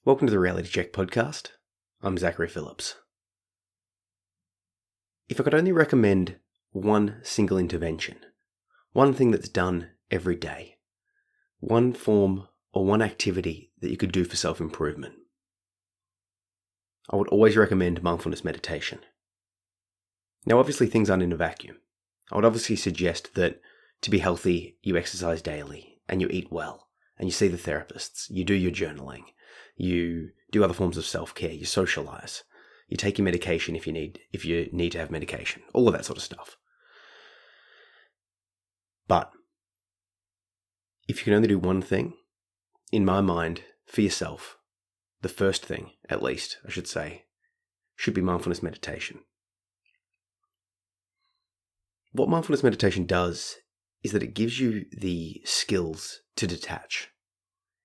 Welcome to the Reality Check podcast. I'm Zachary Phillips. If I could only recommend one single intervention, one thing that's done every day, one form or one activity that you could do for self-improvement, I would always recommend mindfulness meditation. Now, obviously, things aren't in a vacuum. I would obviously suggest that to be healthy, you exercise daily and you eat well and you see the therapists, you do your journaling, you do other forms of self-care, you socialize, you take your medication if you need to have medication, all of that sort of stuff. But if you can only do one thing, in my mind, for yourself, the first thing, at least, I should say, should be mindfulness meditation. What mindfulness meditation does is that it gives you the skills to detach.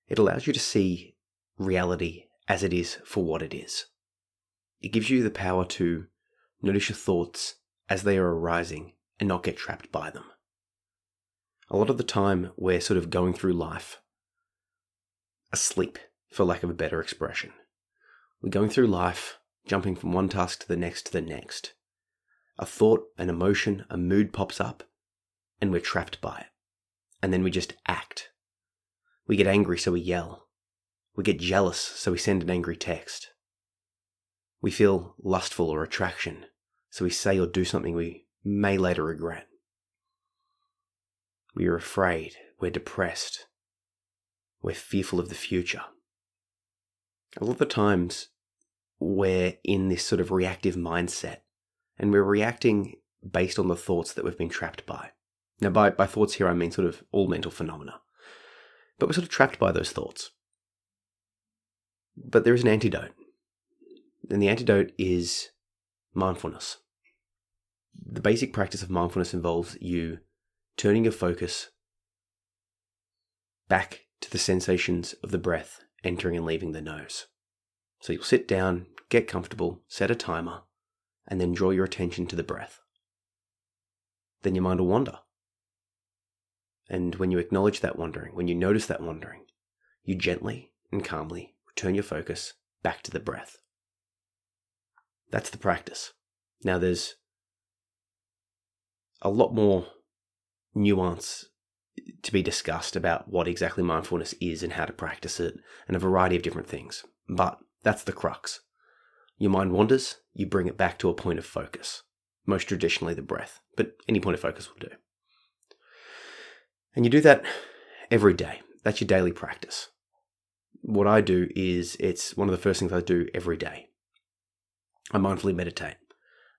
It allows you to see reality as it is for what it is. It gives you the power to notice your thoughts as they are arising and not get trapped by them. A lot of the time we're sort of going through life asleep, for lack of a better expression. We're going through life, jumping from one task to the next. A thought, an emotion, a mood pops up, and we're trapped by it. And then we just act. We get angry, so we yell. We get jealous, so we send an angry text. We feel lustful or attraction, so we say or do something we may later regret. We are afraid, we're depressed, we're fearful of the future. A lot of the times, we're in this sort of reactive mindset, and we're reacting based on the thoughts that we've been trapped by. Now, by thoughts here, I mean sort of all mental phenomena. But we're sort of trapped by those thoughts. But there is an antidote. And the antidote is mindfulness. The basic practice of mindfulness involves you turning your focus back to the sensations of the breath entering and leaving the nose. So you'll sit down, get comfortable, set a timer, and then draw your attention to the breath. Then your mind will wander. And when you acknowledge that wandering, when you notice that wandering, you gently and calmly return your focus back to the breath. That's the practice. Now, there's a lot more nuance to be discussed about what exactly mindfulness is and how to practice it, and a variety of different things. But that's the crux. Your mind wanders, you bring it back to a point of focus. Most traditionally the breath, but any point of focus will do. And you do that every day. That's your daily practice. What I do is, it's one of the first things I do every day. I mindfully meditate.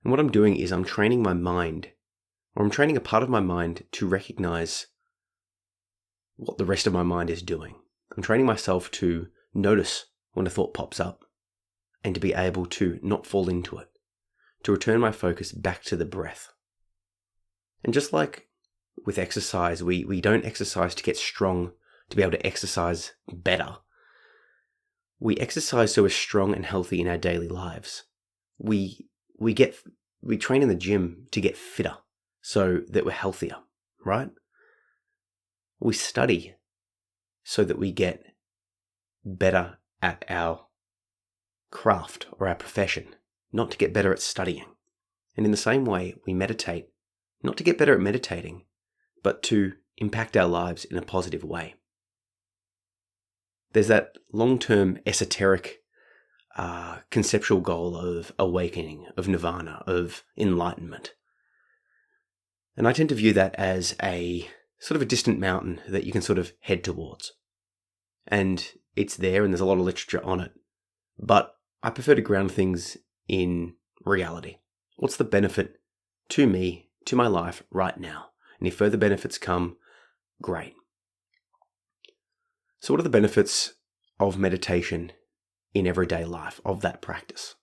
And what I'm doing is I'm training my mind, or I'm training a part of my mind to recognize what the rest of my mind is doing. I'm training myself to notice when a thought pops up and to be able to not fall into it, to return my focus back to the breath. And just like with exercise, we don't exercise to get strong, to be able to exercise better. We exercise so we're strong and healthy in our daily lives. We train in the gym to get fitter so that we're healthier, right? We study so that we get better at our craft or our profession, not to get better at studying. And in the same way, we meditate, not to get better at meditating, but to impact our lives in a positive way. There's that long-term esoteric conceptual goal of awakening, of nirvana, of enlightenment. And I tend to view that as a sort of a distant mountain that you can sort of head towards. And it's there, and there's a lot of literature on it. But I prefer to ground things in reality. What's the benefit to me, to my life right now? And if further benefits come, great. So what are the benefits of meditation in everyday life, of that practice?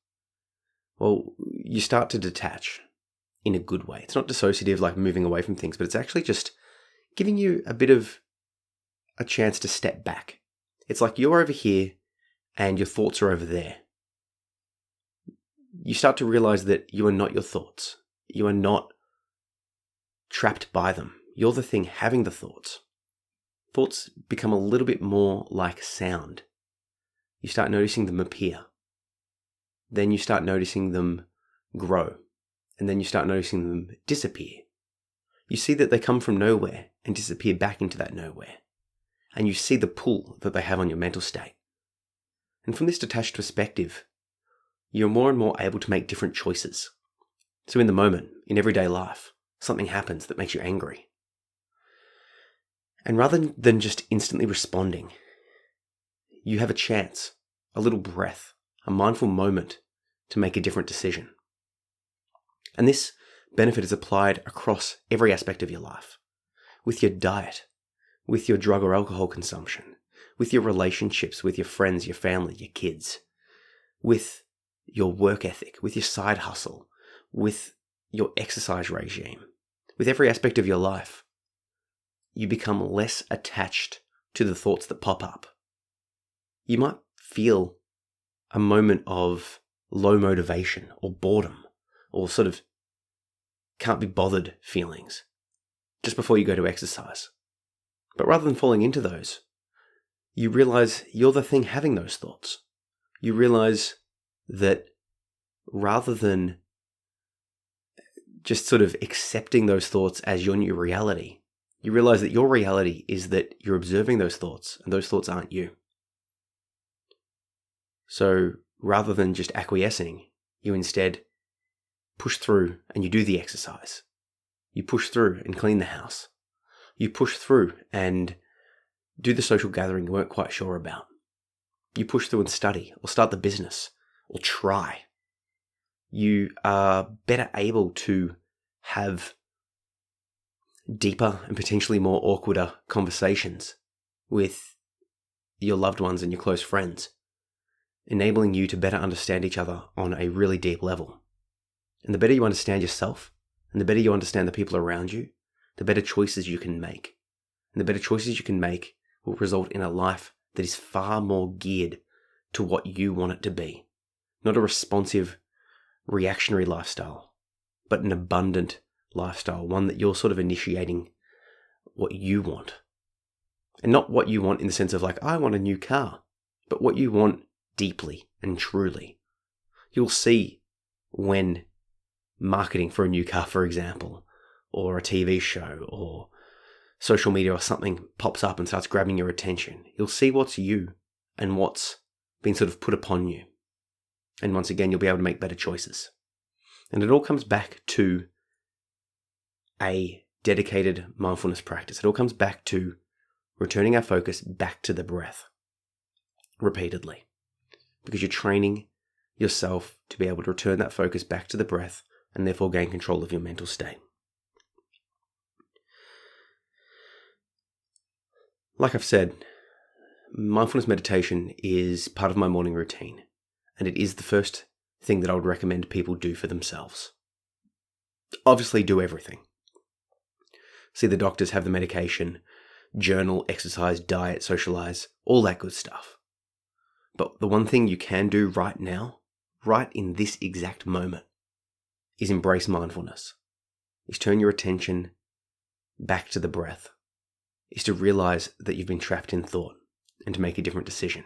Well, you start to detach in a good way. It's not dissociative, like moving away from things, but it's actually just giving you a bit of a chance to step back. It's like you're over here and your thoughts are over there. You start to realize that you are not your thoughts. You are not trapped by them. You're the thing having the thoughts. Thoughts become a little bit more like sound. you start noticing them appear. Then you start noticing them grow. And then you start noticing them disappear. You see that they come from nowhere and disappear back into that nowhere. And you see the pull that they have on your mental state. And from this detached perspective, you're more and more able to make different choices. So in the moment, in everyday life, something happens that makes you angry. And rather than just instantly responding, you have a chance, a little breath, a mindful moment to make a different decision. And this benefit is applied across every aspect of your life. With your diet, with your drug or alcohol consumption, with your relationships, with your friends, your family, your kids, with your work ethic, with your side hustle, with your exercise regime, with every aspect of your life, you become less attached to the thoughts that pop up. You might feel a moment of low motivation or boredom or sort of can't be bothered feelings just before you go to exercise. But rather than falling into those, you realize you're the thing having those thoughts. You realize that rather than just sort of accepting those thoughts as your new reality, you realize that your reality is that you're observing those thoughts and those thoughts aren't you. So rather than just acquiescing, you instead push through and you do the exercise. You push through and clean the house. You push through and do the social gathering you weren't quite sure about. You push through and study or start the business or try. You are better able to have deeper and potentially more awkwarder conversations with your loved ones and your close friends, enabling you to better understand each other on a really deep level. And the better you understand yourself, and the better you understand the people around you, the better choices you can make. And the better choices you can make will result in a life that is far more geared to what you want it to be. Not a responsive, reactionary lifestyle, but an abundant lifestyle, one that you're sort of initiating what you want. And not what you want in the sense of like, I want a new car, but what you want deeply and truly. You'll see when marketing for a new car, for example, or a TV show or social media or something pops up and starts grabbing your attention. You'll see what's you and what's been sort of put upon you. And once again, you'll be able to make better choices. And it all comes back to a dedicated mindfulness practice. It all comes back to returning our focus back to the breath repeatedly, because you're training yourself to be able to return that focus back to the breath and therefore gain control of your mental state. Like I've said, mindfulness meditation is part of my morning routine, and it is the first thing that I would recommend people do for themselves. Obviously, do everything. See the doctors, have the medication, journal, exercise, diet, socialize, all that good stuff. But the one thing you can do right now, right in this exact moment, is embrace mindfulness, is turn your attention back to the breath, is to realize that you've been trapped in thought and to make a different decision.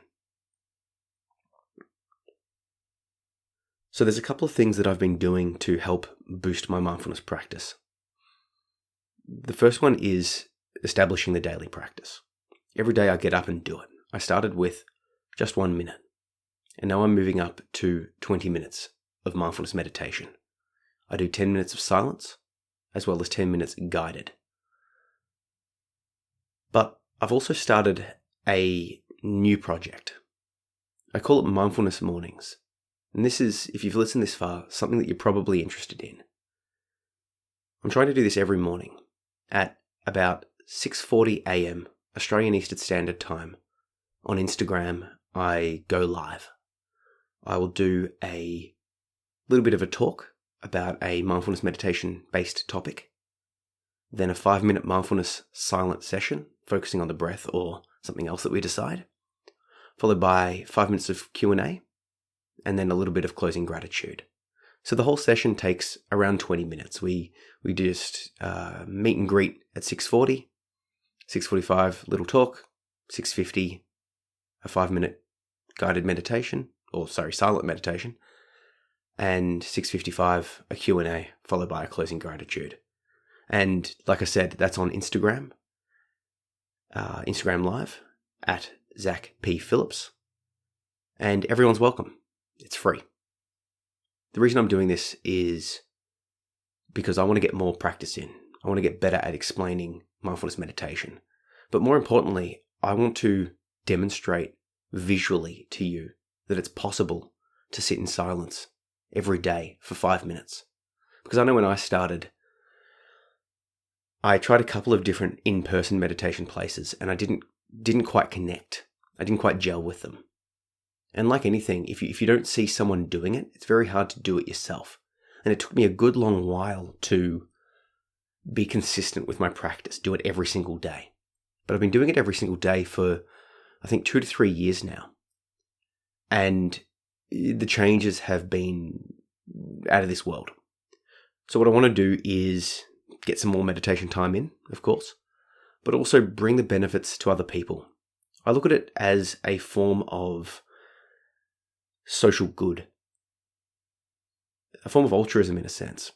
So there's a couple of things that I've been doing to help boost my mindfulness practice. The first one is establishing the daily practice. Every day I get up and do it. I started with just 1 minute, and now I'm moving up to 20 minutes of mindfulness meditation. I do 10 minutes of silence, as well as 10 minutes guided. But I've also started a new project. I call it Mindfulness Mornings. And this is, if you've listened this far, something that you're probably interested in. I'm trying to do this every morning at about 6:40 a.m. Australian Eastern Standard Time. On Instagram, I go live. I will do a little bit of a talk about a mindfulness meditation-based topic, then a 5-minute mindfulness silent session focusing on the breath or something else that we decide, followed by 5 minutes of Q&A, and then a little bit of closing gratitude. So the whole session takes around 20 minutes. We just meet and greet at 6:40, 6:45, little talk, 6:50, a 5-minute guided meditation, silent meditation, and 6:55 a Q&A followed by a closing gratitude. And like I said, that's on Instagram Live at Zach P. Phillips. And everyone's welcome. It's free. The reason I'm doing this is because I want to get more practice in. I want to get better at explaining mindfulness meditation. But more importantly, I want to demonstrate visually to you that it's possible to sit in silence every day for 5 minutes. Because I know when I started, I tried a couple of different in-person meditation places and I didn't quite connect. I didn't quite gel with them. And like anything, if you don't see someone doing it, it's very hard to do it yourself. And it took me a good long while to be consistent with my practice, do it every single day. But I've been doing it every single day for, I think, 2 to 3 years now. And the changes have been out of this world. So what I want to do is get some more meditation time in, of course, but also bring the benefits to other people. I look at it as a form of social good, a form of altruism in a sense.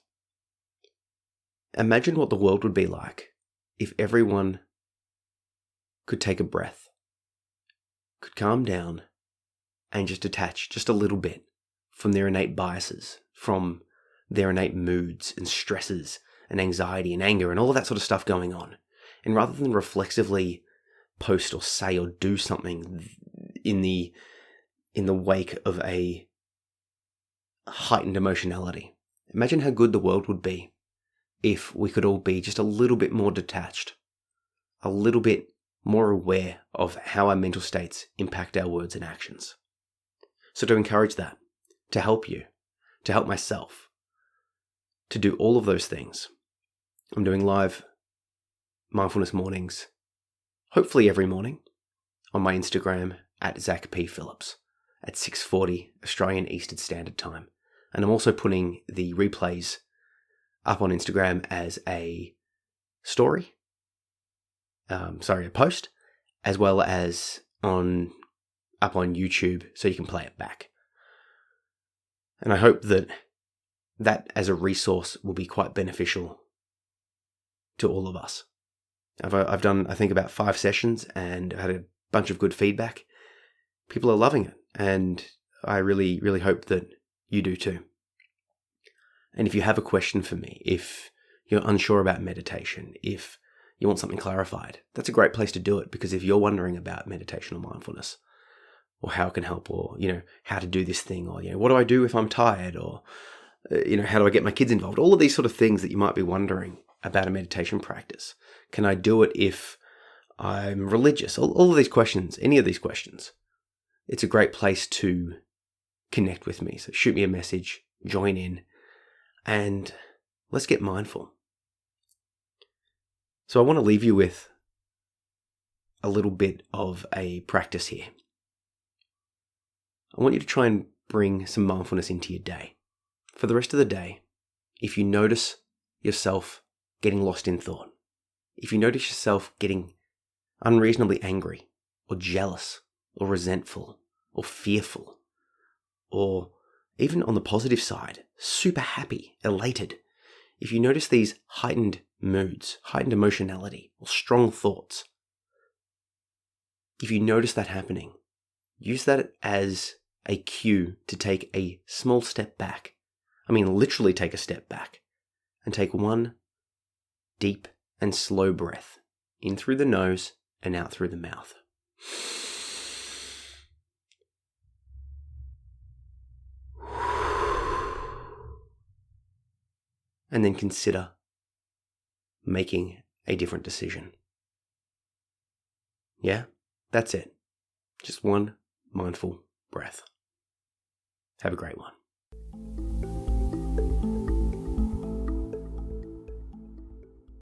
Imagine what the world would be like if everyone could take a breath, could calm down, and just detach just a little bit from their innate biases, from their innate moods and stresses and anxiety and anger and all of that sort of stuff going on. And rather than reflexively post or say or do something in the wake of a heightened emotionality, imagine how good the world would be if we could all be just a little bit more detached, a little bit more aware of how our mental states impact our words and actions. So to encourage that, to help you, to help myself, to do all of those things, I'm doing live mindfulness mornings, hopefully every morning, on my Instagram at Zach P. Phillips at 6:40 Australian Eastern Standard Time. And I'm also putting the replays up on Instagram as a story, a post, as well as up on YouTube so you can play it back. And I hope that as a resource will be quite beneficial to all of us. I've done, I think, about 5 sessions and had a bunch of good feedback. People are loving it, and I really, really hope that you do too. And if you have a question for me, if you're unsure about meditation, if you want something clarified, that's a great place to do it, because if you're wondering about meditation or mindfulness, or how it can help, or, how to do this thing, or, what do I do if I'm tired, or, how do I get my kids involved? All of these sort of things that you might be wondering about a meditation practice. Can I do it if I'm religious? All of these questions, any of these questions, it's a great place to connect with me. So shoot me a message, join in, and let's get mindful. So I want to leave you with a little bit of a practice here. I want you to try and bring some mindfulness into your day. For the rest of the day, if you notice yourself getting lost in thought, if you notice yourself getting unreasonably angry, or jealous, or resentful, or fearful, or even on the positive side, super happy, elated, if you notice these heightened moods, heightened emotionality, or strong thoughts, if you notice that happening, use that as a cue to take a small step back. I mean, literally take a step back and take one deep and slow breath in through the nose and out through the mouth. And then consider making a different decision. Yeah, that's it. Just one mindful breath. Have a great one.